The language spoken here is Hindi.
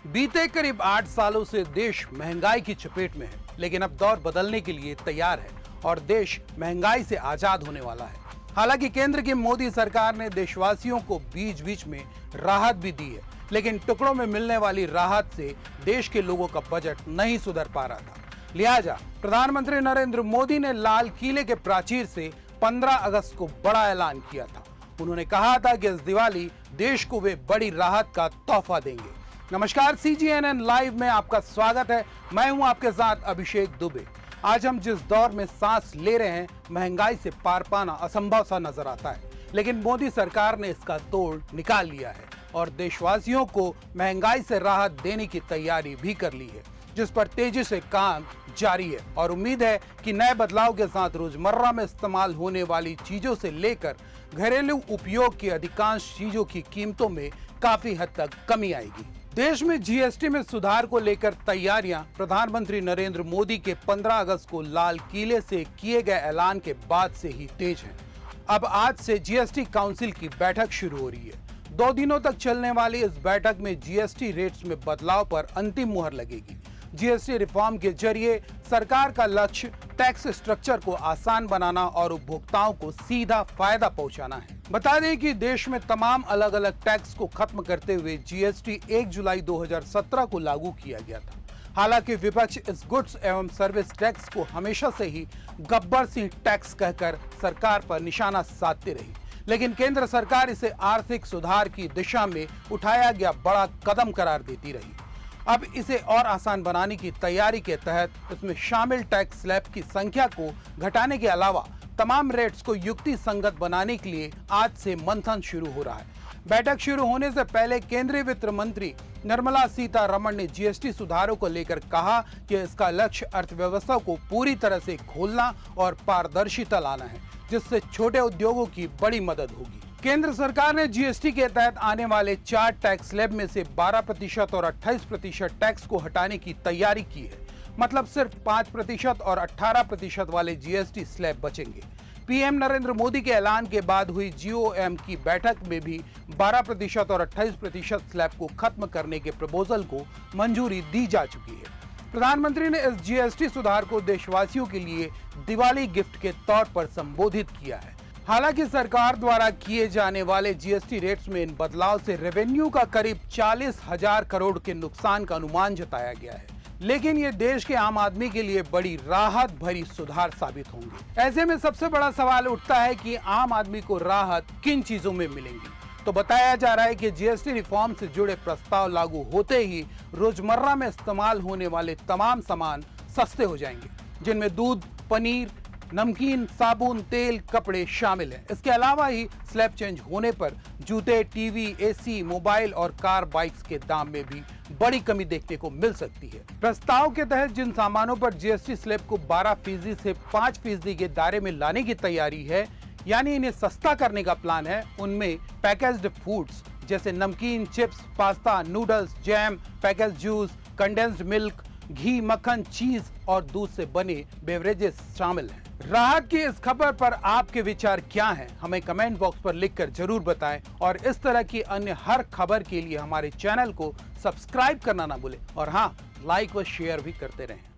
बीते करीब 8 सालों से देश महंगाई की चपेट में है, लेकिन अब दौर बदलने के लिए तैयार है और देश महंगाई से आजाद होने वाला है। हालांकि केंद्र की मोदी सरकार ने देशवासियों को बीच बीच में राहत भी दी है, लेकिन टुकड़ों में मिलने वाली राहत से देश के लोगों का बजट नहीं सुधर पा रहा था। लिहाजा प्रधानमंत्री नरेंद्र मोदी ने लाल किले के प्राचीर से 15 अगस्त को बड़ा ऐलान किया था। उन्होंने कहा था कि इस दिवाली देश को वे बड़ी राहत का तोहफा देंगे। नमस्कार, CGNN लाइव में आपका स्वागत है। मैं हूं आपके साथ अभिषेक दुबे। आज हम जिस दौर में सांस ले रहे हैं, महंगाई से पार पाना असंभव सा नजर आता है, लेकिन मोदी सरकार ने इसका तोड़ निकाल लिया है और देशवासियों को महंगाई से राहत देने की तैयारी भी कर ली है, जिस पर तेजी से काम जारी है। और उम्मीद है कि नए बदलाव के साथ रोजमर्रा में इस्तेमाल होने वाली चीजों से लेकर घरेलू उपयोग की अधिकांश चीजों की कीमतों में काफी हद तक कमी आएगी। देश में GST में सुधार को लेकर तैयारियां प्रधानमंत्री नरेंद्र मोदी के 15 अगस्त को लाल किले से किए गए ऐलान के बाद से ही तेज हैं। अब आज से GST काउंसिल की बैठक शुरू हो रही है। 2 दिनों तक चलने वाली इस बैठक में GST रेट्स में बदलाव पर अंतिम मुहर लगेगी। GST रिफॉर्म के जरिए सरकार का लक्ष्य टैक्स स्ट्रक्चर को आसान बनाना और उपभोक्ताओं को सीधा फायदा पहुंचाना है। बता दें कि देश में तमाम अलग अलग टैक्स को खत्म करते हुए GST 1 जुलाई 2017 को लागू किया गया था। हालांकि विपक्ष इस गुड्स एवं सर्विस टैक्स को हमेशा से ही गब्बर सिंह टैक्स कहकर सरकार पर निशाना साधती रही, लेकिन केंद्र सरकार इसे आर्थिक सुधार की दिशा में उठाया गया बड़ा कदम करार देती रही। अब इसे और आसान बनाने की तैयारी के तहत इसमें शामिल टैक्स स्लैब की संख्या को घटाने के अलावा तमाम रेट्स को युक्ति संगत बनाने के लिए आज से मंथन शुरू हो रहा है। बैठक शुरू होने से पहले केंद्रीय वित्त मंत्री निर्मला सीतारमण ने GST सुधारों को लेकर कहा कि इसका लक्ष्य अर्थव्यवस्था को पूरी तरह से खोलना और पारदर्शिता लाना है, जिससे छोटे उद्योगों की बड़ी मदद होगी। केंद्र सरकार ने GST के तहत आने वाले 4 टैक्स स्लैब में से 12% और 28% टैक्स को हटाने की तैयारी की है। मतलब सिर्फ 5% और 18% वाले GST स्लैब बचेंगे। PM नरेंद्र मोदी के ऐलान के बाद हुई GOM की बैठक में भी 12% और 28% स्लैब को खत्म करने के प्रपोजल को मंजूरी दी जा चुकी है। प्रधानमंत्री ने इस GST सुधार को देशवासियों के लिए दिवाली गिफ्ट के तौर पर संबोधित किया है। हालांकि सरकार द्वारा किए जाने वाले GST रेट्स में इन बदलाव से रेवेन्यू का करीब 40,000 करोड़ के नुकसान का अनुमान जताया गया है, लेकिन ये देश के आम आदमी के लिए बड़ी राहत भरी सुधार साबित होंगे। ऐसे में सबसे बड़ा सवाल उठता है कि आम आदमी को राहत किन चीजों में मिलेंगी। तो बताया जा रहा है कि GST रिफॉर्म से जुड़े प्रस्ताव लागू होते ही रोजमर्रा में इस्तेमाल होने वाले तमाम सामान सस्ते हो जाएंगे, जिनमें दूध, पनीर, नमकीन, साबुन, तेल, कपड़े शामिल हैं। इसके अलावा ही स्लैब चेंज होने पर जूते, टीवी, AC, मोबाइल और कार, बाइक्स के दाम में भी बड़ी कमी देखने को मिल सकती है। प्रस्ताव के तहत जिन सामानों पर GST स्लैब को 12% से 5% के दायरे में लाने की तैयारी है, यानी इन्हें सस्ता करने का प्लान है, उनमें पैकेज्ड फूड्स जैसे नमकीन, chips, pasta, noodles, jam, package juice, condensed milk, घी, मक्खन, चीज और दूध से बने बेवरेजेस शामिल हैं। राहत की इस खबर पर आपके विचार क्या हैं? हमें कमेंट बॉक्स पर लिखकर जरूर बताएं और इस तरह की अन्य हर खबर के लिए हमारे चैनल को सब्सक्राइब करना ना भूलें और हाँ, लाइक व शेयर भी करते रहें।